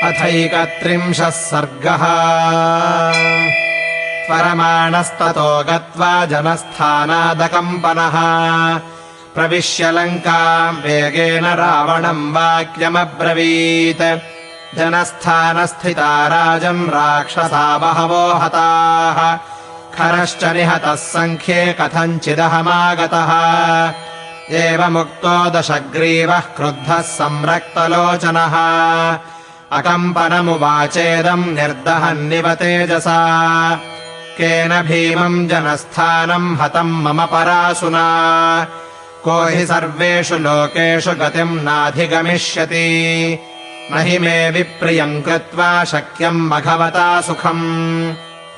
अथैकत्रिंशः सर्गः। त्वरमाणस्ततो गत्वा जनस्थानादकम्पनः प्रविश्य लङ्काम् वेगेन रावणम् वाक्यमब्रवीत्। जनस्थानस्थिता राजन् राक्षसा बहवो हताः खरश्च निहतः सङ्ख्ये कथञ्चिदहमागतः। एवमुक्तो दशग्रीवः क्रुद्धः संरक्तलोचनः अकम्पनमुवाचेदम् निर्दहन्निव तेजसा। केन भीमम् जनस्थानम् हतम् मम परासुना को हि सर्वेषु लोकेषु गतिम् नाधिगमिष्यति। न हि मे विप्रियम् कृत्वा शक्यम् मघवता सुखम्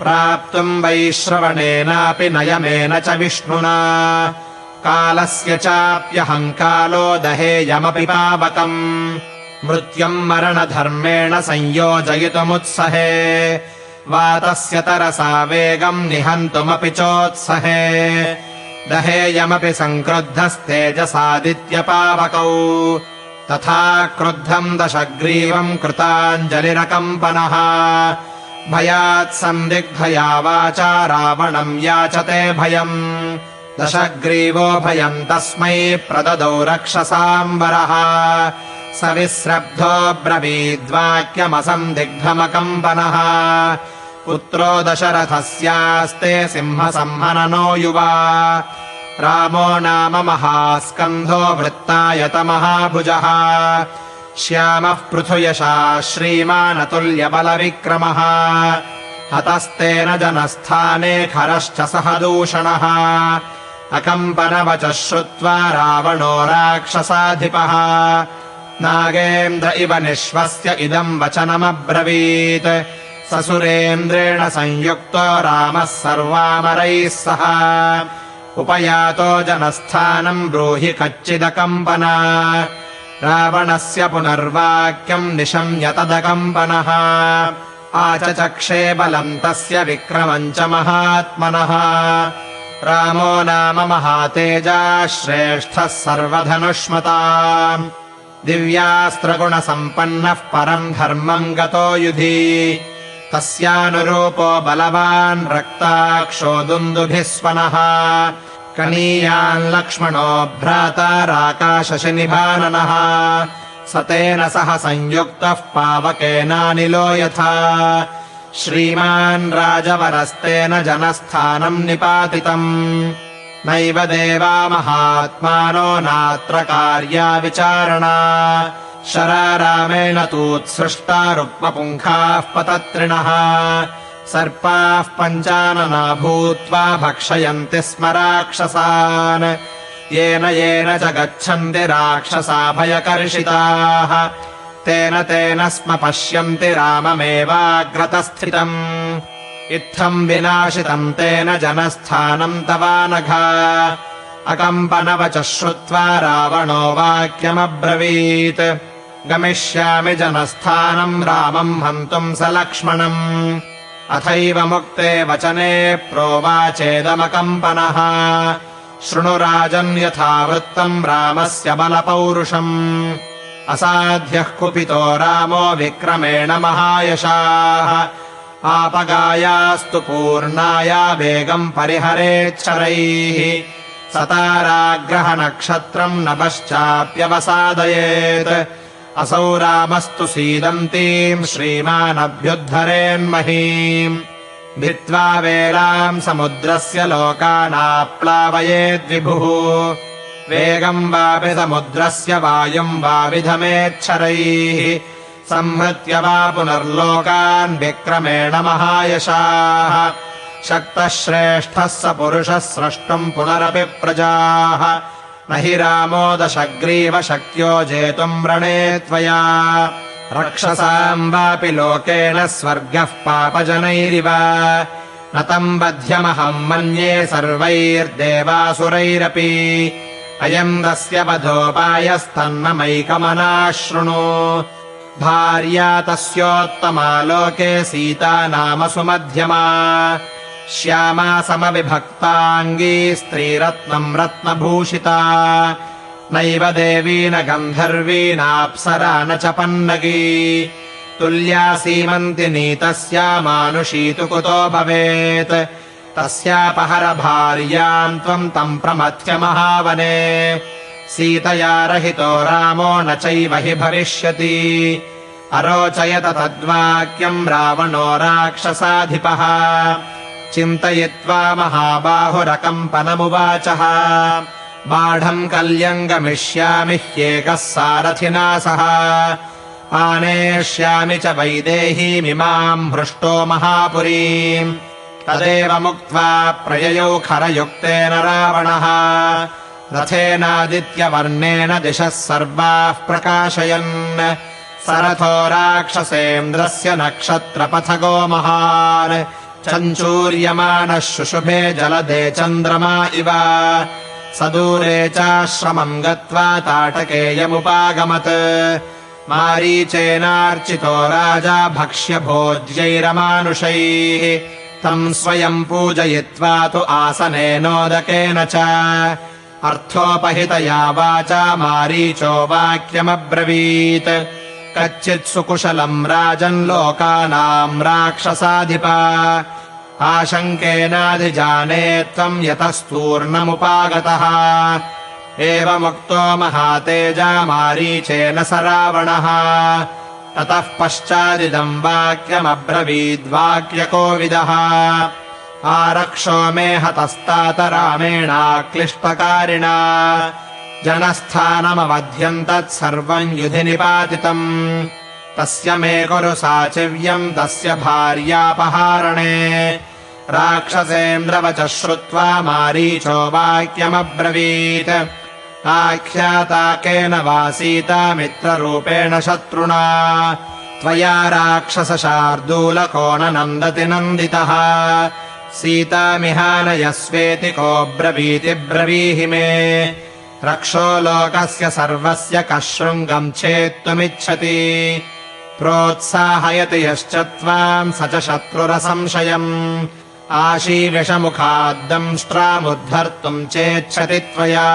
प्राप्तुम् वैश्रवणेनापि नयमेन च विष्णुना। कालस्य चाप्यहम् कालो दहेयमपि पावकम् मृत्युम् मरणधर्मेण संयोजयितुमुत्सहे। वातस्य तरसा वेगम् निहन्तुमपि चोत्सहे दहेयमपि सङ्क्रुद्धस्तेजसादित्यपावकौ। तथा क्रुद्धम् दशग्रीवम् कृताञ्जलिरकम्पनः भयात् सन्दिग्धया वाचा रावणम् याचते भयम्। दशग्रीवो भयम् तस्मै प्रददौ रक्षसाम्बरः सविस्रब्धो ब्रवीद्वाक्यमसन्दिग्धमकम्पनः। पुत्रो दशरथस्यास्ते सिंहसंहननो युवा रामो नाम महास्कन्धो वृत्तायतमहाभुजः। श्यामः पृथुयशः श्रीमानतुल्यबलविक्रमः हतस्तेन जनस्थाने खरश्च सह दूषणः। अकम्पनवचः श्रुत्वा रावणो राक्षसाधिपः नागेन्द्र इव निःश्वस्य इदम् वचनमब्रवीत्। ससुरेन्द्रेण संयुक्तो रामः सर्वामरैः सह उपयातो जनस्थानम् ब्रूहि कच्चिदकम्पना। रावणस्य पुनर्वाक्यम् निशम्य तदकम्पनः आचचक्षे बलम् तस्य विक्रमम् च महात्मनः। रामो नाम महातेजा श्रेष्ठः सर्वधनुष्मता दिव्यास्त्रगुणसम्पन्नः परम् धर्मम् गतो युधि। तस्यानुरूपो बलवान् रक्ताक्षो दुन्दुभिस्वनः कनीयान् लक्ष्मणो भ्राता राकाशशनिभाननः। स तेन सह संयुक्तः पावकेनानिलो यथा श्रीमान् राजवरस्तेन जनस्थानम् निपातितम्। नैव देवा महात्मानो नात्र कार्या विचारणा शरारामेण तूत्सृष्टा रुक्मपुङ्खाः पतत्रिणः। सर्पाः पञ्चानना भूत्वा भक्षयन्ति स्म राक्षसान् येन येन च गच्छन्ति राक्षसा भयकर्षिताः। तेन स्म पश्यन्ति राममेवाग्रतस्थितम् इत्थम् विनाशितम् तेन जनस्थानम् तवानघा। अकम्पनवचः श्रुत्वा रावणो वाक्यमब्रवीत्। गमिष्यामि जनस्थानम् रामम् हन्तुम् स लक्ष्मणम्। अथैव मुक्ते वचने प्रोवाचेदमकम्पनः शृणु राजन् यथावृत्तम् रामस्य बलपौरुषम्। असाध्यः कुपितो रामो विक्रमेण महायशाः आपगायास्तु पूर्णाया वेगम् परिहरेच्छरैः। सताराग्रहनक्षत्रम् नभश्चाप्यवसादयेत् असौ रामस्तु सीदन्तीम् श्रीमानभ्युद्धरेन्महीम्। भित्त्वा वेलाम् समुद्रस्य लोकानाप्लावयेद्विभुः। वेगम् वापि समुद्रस्य वायुम् वाविधमेच्छरैः संहृत्य वा पुनर्लोकान् विक्रमेण महायशाः। शक्तः श्रेष्ठः स पुरुषः स्रष्टुम् पुनरपि प्रजाः। न हि रामो दशग्रीव शक्यो जेतुम् रणे त्वया। रक्षसाम् वापि लोकेन स्वर्गः पापजनैरिव न तम् बध्यमहम् मन्ये सर्वैर्देवासुरैरपि। अयम् तस्य वधोपायस्तन्ममैकमनाः शृणु। भार्या तस्योत्तमा लोके सीता नाम सुमध्यमा। श्यामा समविभक्ताङ्गी स्त्रीरत्नम् रत्नभूषिता। नैव देवी न गन्धर्वी नाप्सरा न च पन्नगी। तुल्या सीमन्ति नीतस्या मानुषी तु कुतो भवेत् तस्यापहरभार्याम् त्वम् तम् प्रमथ्य महावने सीतया रहितो रामो न चैव हि भविष्यति अरोचयत तद्वाक्यम् रावणो राक्षसाधिपः चिन्तयित्वा महाबाहुरकम्पनमुवाचः बाढम् कल्यम् गमिष्यामि ह्येकः सारथिना सह आनेष्यामि च वैदेहीमिमाम् हृष्टो महापुरीम् तदेव मुक्त्वा प्रययौ खरयुक्तेन रावणः रथेनादित्यवर्णेन दिशः सर्वाः प्रकाशयन् सरथो राक्षसेन्द्रस्य नक्षत्रपथगो महान् चञ्चूर्यमानः शुशुभे जलदे चन्द्रमा इव सदूरे चाश्रमम् गत्वा ताटकेयमुपागमत् मारीचेनार्चितो राजा भक्ष्यभोज्यैरमानुषैः तम् स्वयम् पूजयित्वा तु आसनेनोदकेन च अर्थोपहितया वाचा मारीचो वाक्यमब्रवीत् कच्चित् सुकुशलम् राजन् लोकानाम् राक्षसाधिपा आशङ्केनाधिजाने त्वम् यतस्तूर्णमुपागतः एवमुक्तो महातेजा मारीचेन स रावणः ततः पश्चादिदम् वाक्यमब्रवीद्वाक्यकोविदः आरक्षो मे हतस्तात रामेणाक्लिष्टकारिणा जनस्थानमवध्यम् तत्सर्वम् युधि निपातितम् तस्य मे कुरु साचिव्यम् तस्य भार्यापहारणे राक्षसेन्द्रवचः श्रुत्वा मारीचो वाक्यमब्रवीत् आख्याता केन वा सीता मित्ररूपेण शत्रुणा त्वया राक्षसशार्दूलको न नन्दति नन्दितः सीतामिहानयस्वेति को ब्रवीति ब्रवीहि मे रक्षो लोकस्य सर्वस्य कः शृङ्गम् छेत्तुमिच्छति प्रोत्साहयति यश्च त्वाम् स च शत्रुरसंशयम् आशीविषमुखाद्दंष्ट्रामुद्धर्तुम् चेच्छति त्वया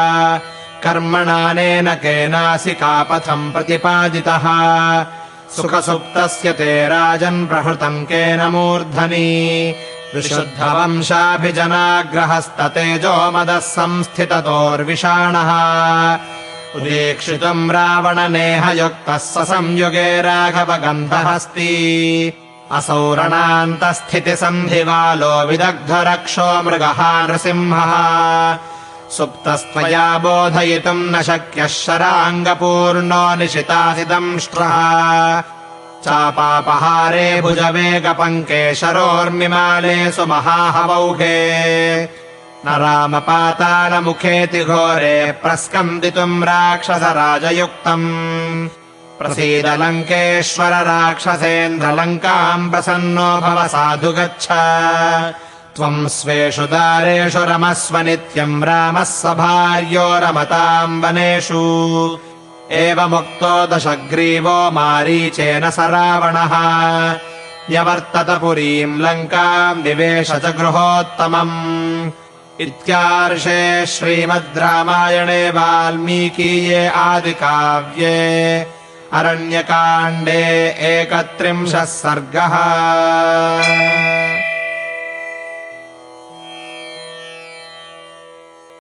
कर्मणानेन केनासि कापथम् प्रतिपादितः सुखसुप्तस्य ते राजन् प्रहृतम् केन मूर्धनि विशुद्धवंशाभिजनाग्रहस्ततेजो मदः संस्थिततोर्विषाणः उदीक्षितुम् रावणनेहयुक्तः स संयुगे राघवगन्धहस्ती असौ रणान्तस्थितिसन्धिवालो विदग्धरक्षो मृगः नृसिंहः सुप्तस्त्वया बोधयितुम् न शक्यः शराङ्गपूर्णो निशितासिदंष्ट्रः चापापहारे भुजवेगपङ्के शरोर्मिमाले सुमहाहवौघे न रामपातालमुखेति घोरे प्रस्कन्दितुम् राक्षसराजयुक्तम् प्रसीद लङ्केश्वर राक्षसेन्द्रलङ्काम् प्रसन्नो भव साधु गच्छ त्वम् स्वेषु दारेषु रमस्व नित्यम् रामः स भार्यो रमताम् वनेषु एवमुक्तो दशग्रीवो मारीचेन स रावणः यवर्तत पुरीम् लङ्काम् विवेश च गृहोत्तमम् इत्यार्षे श्रीमद् रामायणे वाल्मीकीये आदिकाव्ये अरण्यकाण्डे 31 सर्गः।